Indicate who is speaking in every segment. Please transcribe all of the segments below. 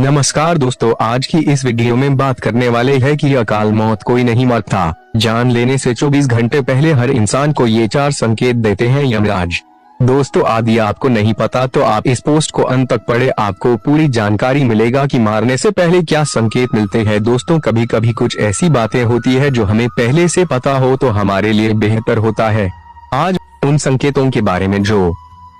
Speaker 1: नमस्कार दोस्तों, आज की इस वीडियो में बात करने वाले हैं कि अकाल मौत कोई नहीं मरता। जान लेने से 24 घंटे पहले हर इंसान को ये 4 संकेत देते हैं यमराज। दोस्तों, यदि आपको नहीं पता तो आप इस पोस्ट को अंत तक पढ़े, आपको पूरी जानकारी मिलेगा कि मारने से पहले क्या संकेत मिलते हैं। दोस्तों, कभी कभी कुछ ऐसी बातें होती है जो हमें पहले से पता हो तो हमारे लिए बेहतर होता है। आज उन संकेतों के बारे में जो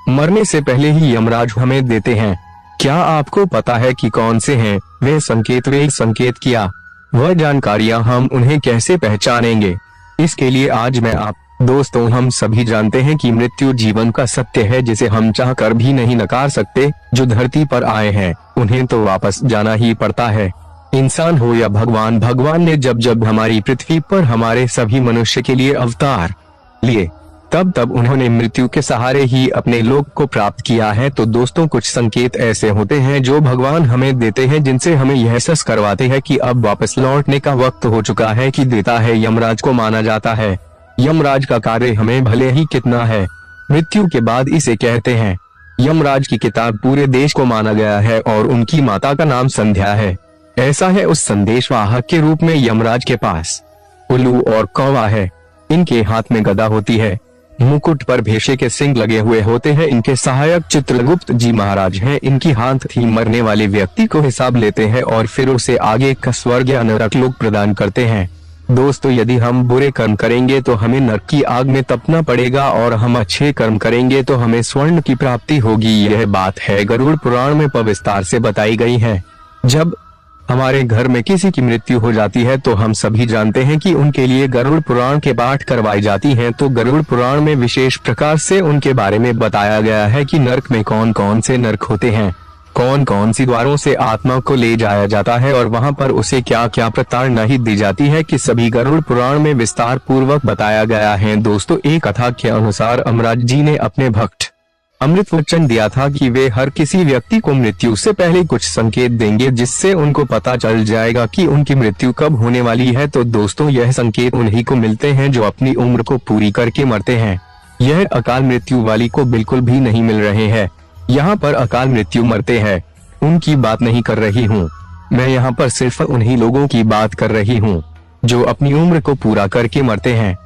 Speaker 1: मरने से पहले ही यमराज हमें देते हैं। क्या आपको पता है कि कौन से हैं वे संकेत क्या वह जानकारियां, हम उन्हें कैसे पहचानेंगे? इसके लिए आज मैं दोस्तों, हम सभी जानते हैं कि मृत्यु जीवन का सत्य है जिसे हम चाहकर भी नहीं नकार सकते। जो धरती पर आए हैं उन्हें तो वापस जाना ही पड़ता है। इंसान हो या भगवान ने जब हमारी पृथ्वी पर हमारे सभी मनुष्य के लिए अवतार लिए तब उन्होंने मृत्यु के सहारे ही अपने लोक को प्राप्त किया है। तो दोस्तों, कुछ संकेत ऐसे होते हैं जो भगवान हमें देते हैं जिनसे हमें यह एहसास करवाते हैं कि अब वापस लौटने का वक्त हो चुका है। कि देता है यमराज को माना जाता है। यमराज का कार्य हमें भले ही कितना है, मृत्यु के बाद इसे कहते हैं। यमराज की किताब पूरे देश को माना गया है और उनकी माता का नाम संध्या है। ऐसा है, उस संदेशवाहक के रूप में यमराज के पास उल्लू और कौवा है। इनके हाथ में गदा होती है, मुकुट पर भेषे के सिंग लगे हुए होते हैं। इनके सहायक चित्रगुप्त जी महाराज हैं। इनकी हाथ थी मरने वाले व्यक्ति को हिसाब लेते हैं और फिर उसे आगे का स्वर्ग या नरक लोक प्रदान करते हैं। दोस्तों, यदि हम बुरे कर्म करेंगे तो हमें नरक की आग में तपना पड़ेगा और हम अच्छे कर्म करेंगे तो हमें स्वर्ण की प्राप्ति होगी। यह बात है गरुड़ पुराण में विस्तार से बताई गई है। जब हमारे घर में किसी की मृत्यु हो जाती है तो हम सभी जानते हैं कि उनके लिए गरुड़ पुराण के पाठ करवाई जाती हैं। तो गरुड़ पुराण में विशेष प्रकार से उनके बारे में बताया गया है कि नरक में कौन कौन से नरक होते हैं, कौन कौन सी द्वारों से आत्मा को ले जाया जाता है और वहां पर उसे क्या क्या प्रताड़ना ही दी जाती है, कि सभी गरुड़ पुराण में विस्तार पूर्वक बताया गया है। दोस्तों, एक कथा के अनुसार यमराज जी ने अपने भक्त अमृत वचन दिया था कि वे हर किसी व्यक्ति को मृत्यु से पहले कुछ संकेत देंगे जिससे उनको पता चल जाएगा कि उनकी मृत्यु कब होने वाली है। तो दोस्तों, यह संकेत उन्हीं को मिलते हैं जो अपनी उम्र को पूरी करके मरते हैं। यह अकाल मृत्यु वाली को बिल्कुल भी नहीं मिल रहे हैं। यहाँ पर अकाल मृत्यु मरते हैं उनकी बात नहीं कर रही हूँ मैं। यहाँ पर सिर्फ उन्हीं लोगों की बात कर रही हूँ जो अपनी उम्र को पूरा करके मरते हैं।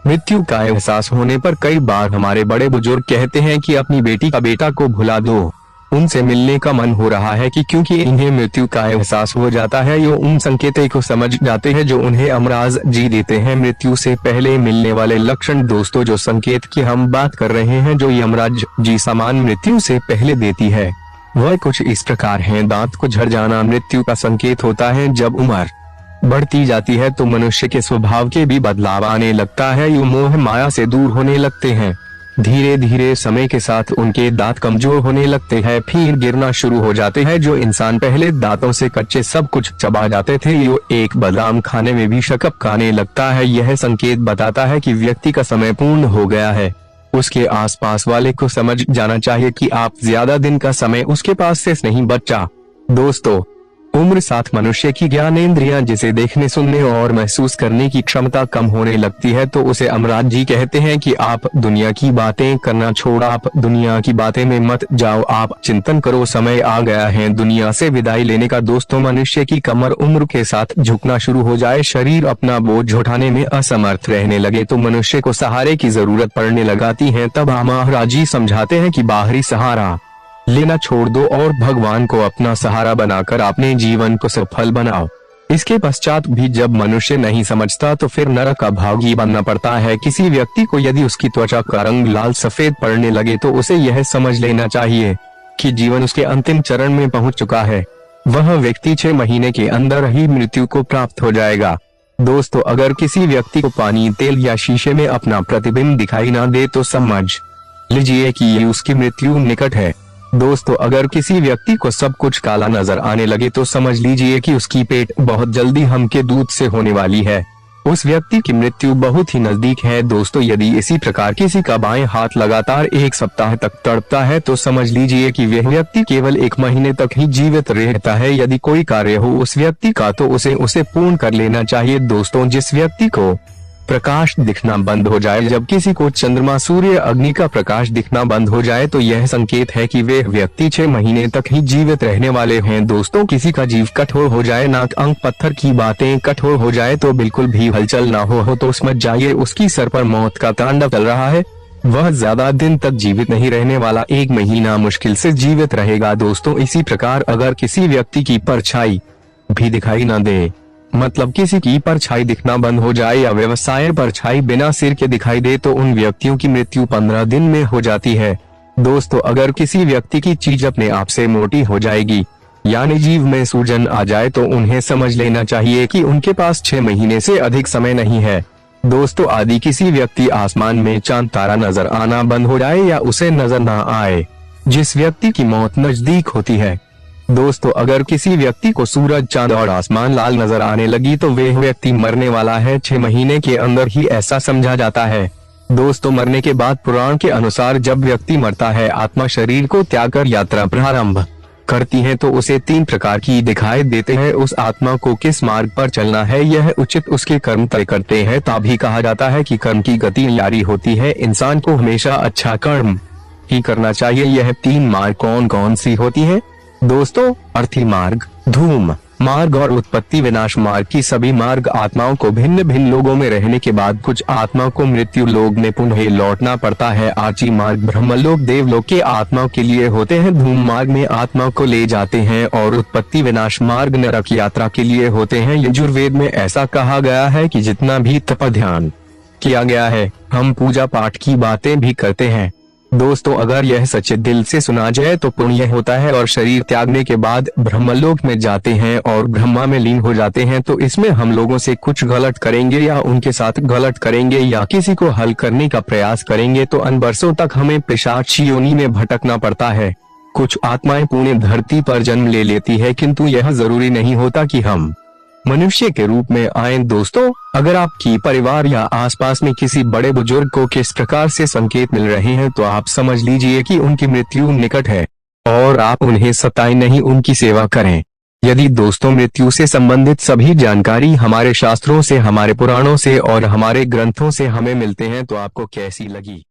Speaker 1: मृत्यु का एहसास होने पर कई बार हमारे बड़े बुजुर्ग कहते हैं कि अपनी बेटी का बेटा को भुला दो, उनसे मिलने का मन हो रहा है। कि क्योंकि इन्हें मृत्यु का एहसास हो जाता है, ये उन संकेतों को समझ जाते हैं जो उन्हें यमराज जी देते हैं। मृत्यु से पहले मिलने वाले लक्षण। दोस्तों, जो संकेत की हम बात कर रहे हैं जो यमराज जी समान मृत्यु से पहले देती है वह कुछ इस प्रकार है। दांत को झड़ जाना मृत्यु का संकेत होता है। जब उम्र बढ़ती जाती है तो मनुष्य के स्वभाव के भी बदलाव आने लगता है। ये मोह माया से दूर होने लगते हैं। धीरे धीरे समय के साथ उनके दांत कमजोर होने लगते हैं, फिर गिरना शुरू हो जाते हैं। जो इंसान पहले दांतों से कच्चे सब कुछ चबा जाते थे, ये एक बादाम खाने में भी शकप खाने लगता है। यह संकेत बताता है कि व्यक्ति का समय पूर्ण हो गया है। उसके आसपास वाले को समझ जाना चाहिए कि आप ज्यादा दिन का समय उसके पास से नहीं बचा। दोस्तों, उम्र साथ मनुष्य की ज्ञानेंद्रियां जिसे देखने, सुनने और महसूस करने की क्षमता कम होने लगती है। तो उसे यमराज जी कहते हैं कि आप दुनिया की बातें करना छोड़, आप दुनिया की बातें में मत जाओ, आप चिंतन करो। समय आ गया है दुनिया से विदाई लेने का। दोस्तों, मनुष्य की कमर उम्र के साथ झुकना शुरू हो जाए, शरीर अपना बोझ उठाने में असमर्थ रहने लगे तो मनुष्य को सहारे की जरूरत पड़ने लगाती है। तब यमराज जी समझाते हैं कि बाहरी सहारा लेना छोड़ दो और भगवान को अपना सहारा बनाकर अपने जीवन को सफल बनाओ। इसके पश्चात भी जब मनुष्य नहीं समझता तो फिर नरक का भागी बनना पड़ता है। किसी व्यक्ति को यदि उसकी त्वचा का रंग लाल सफेद पड़ने लगे तो उसे यह समझ लेना चाहिए कि जीवन उसके अंतिम चरण में पहुंच चुका है। वह व्यक्ति 6 महीने के अंदर ही मृत्यु को प्राप्त हो जाएगा। दोस्तों, अगर किसी व्यक्ति को पानी, तेल या शीशे में अपना प्रतिबिंब दिखाई ना दे तो समझ लीजिए कि ये उसकी मृत्यु निकट है। दोस्तों, अगर किसी व्यक्ति को सब कुछ काला नजर आने लगे तो समझ लीजिए कि उसकी पेट बहुत जल्दी हम के दूध से होने वाली है। उस व्यक्ति की मृत्यु बहुत ही नजदीक है। दोस्तों, यदि इसी प्रकार किसी का बाएं हाथ लगातार 1 सप्ताह तक तड़पता है तो समझ लीजिए कि वह व्यक्ति केवल 1 महीने तक ही जीवित रहता है। यदि कोई कार्य हो उस व्यक्ति का तो उसे पूर्ण कर लेना चाहिए। दोस्तों, जिस व्यक्ति को प्रकाश दिखना बंद हो जाए। जब किसी को चंद्रमा, सूर्य, अग्नि का प्रकाश दिखना बंद हो जाए तो यह संकेत है कि वे व्यक्ति 6 महीने तक ही जीवित रहने वाले हैं। दोस्तों, किसी का जीव कठोर हो जाए, नाक, अंक, पत्थर की बातें कठोर हो जाए तो बिल्कुल भी हलचल ना हो तो समझ जाइए उसकी सर पर मौत का तांडव चल रहा है। वह ज्यादा दिन तक जीवित नहीं रहने वाला, 1 महीना मुश्किल से जीवित रहेगा। दोस्तों, इसी प्रकार अगर किसी व्यक्ति की परछाई भी दिखाई न दे, मतलब किसी की परछाई दिखना बंद हो जाए या व्यवसाय परछाई बिना सिर के दिखाई दे तो उन व्यक्तियों की मृत्यु 15 दिन में हो जाती है। दोस्तों, अगर किसी व्यक्ति की चीज अपने आप से मोटी हो जाएगी यानी जीव में सूजन आ जाए तो उन्हें समझ लेना चाहिए कि उनके पास 6 महीने से अधिक समय नहीं है। दोस्तों, आदि किसी व्यक्ति आसमान में चांद तारा नजर आना बंद हो जाए या उसे नजर ना आए, जिस व्यक्ति की मौत नजदीक होती है। दोस्तों, अगर किसी व्यक्ति को सूरज, चांद और आसमान लाल नजर आने लगी तो वह व्यक्ति मरने वाला है। 6 महीने के अंदर ही ऐसा समझा जाता है। दोस्तों, मरने के बाद पुराण के अनुसार जब व्यक्ति मरता है, आत्मा शरीर को त्याग कर यात्रा प्रारंभ करती है तो उसे 3 प्रकार की दिखाई देते हैं। उस आत्मा को किस मार्ग पर चलना है यह उचित उसके कर्म तय करते हैं। तभी कहा जाता है कि कर्म की गति जारी होती है। इंसान को हमेशा अच्छा कर्म ही करना चाहिए। यह 3 मार्ग कौन कौन सी होती है? दोस्तों, अर्थी मार्ग, धूम मार्ग और उत्पत्ति विनाश मार्ग की सभी मार्ग आत्माओं को भिन्न भिन्न लोगों में रहने के बाद कुछ आत्मा को मृत्यु लोक में पुनः लौटना पड़ता है। आची मार्ग ब्रह्मलोक, देवलोक के आत्माओं के लिए होते हैं। धूम मार्ग में आत्मा को ले जाते हैं और उत्पत्ति विनाश मार्ग नरक यात्रा के लिए होते हैं। यजुर्वेद में ऐसा कहा गया है कि जितना भी तप ध्यान किया गया है, हम पूजा पाठ की बातें भी करते हैं। दोस्तों, अगर यह सच्चे दिल से सुना जाए तो पुण्य होता है और शरीर त्यागने के बाद ब्रह्मलोक में जाते हैं और ब्रह्मा में लीन हो जाते हैं। तो इसमें हम लोगों से कुछ गलत करेंगे या उनके साथ गलत करेंगे या किसी को हल करने का प्रयास करेंगे तो अन बरसों तक हमें पिशाच योनि में भटकना पड़ता है। कुछ आत्माएं पुण्य धरती पर जन्म ले लेती है, किंतु यह जरूरी नहीं होता कि हम मनुष्य के रूप में आए। दोस्तों, अगर आपकी परिवार या आसपास में किसी बड़े बुजुर्ग को किस प्रकार से संकेत मिल रहे हैं तो आप समझ लीजिए कि उनकी मृत्यु निकट है और आप उन्हें सताएं नहीं, उनकी सेवा करें। यदि दोस्तों मृत्यु से संबंधित सभी जानकारी हमारे शास्त्रों से, हमारे पुराणों से और हमारे ग्रंथों से हमें मिलते हैं तो आपको कैसी लगी?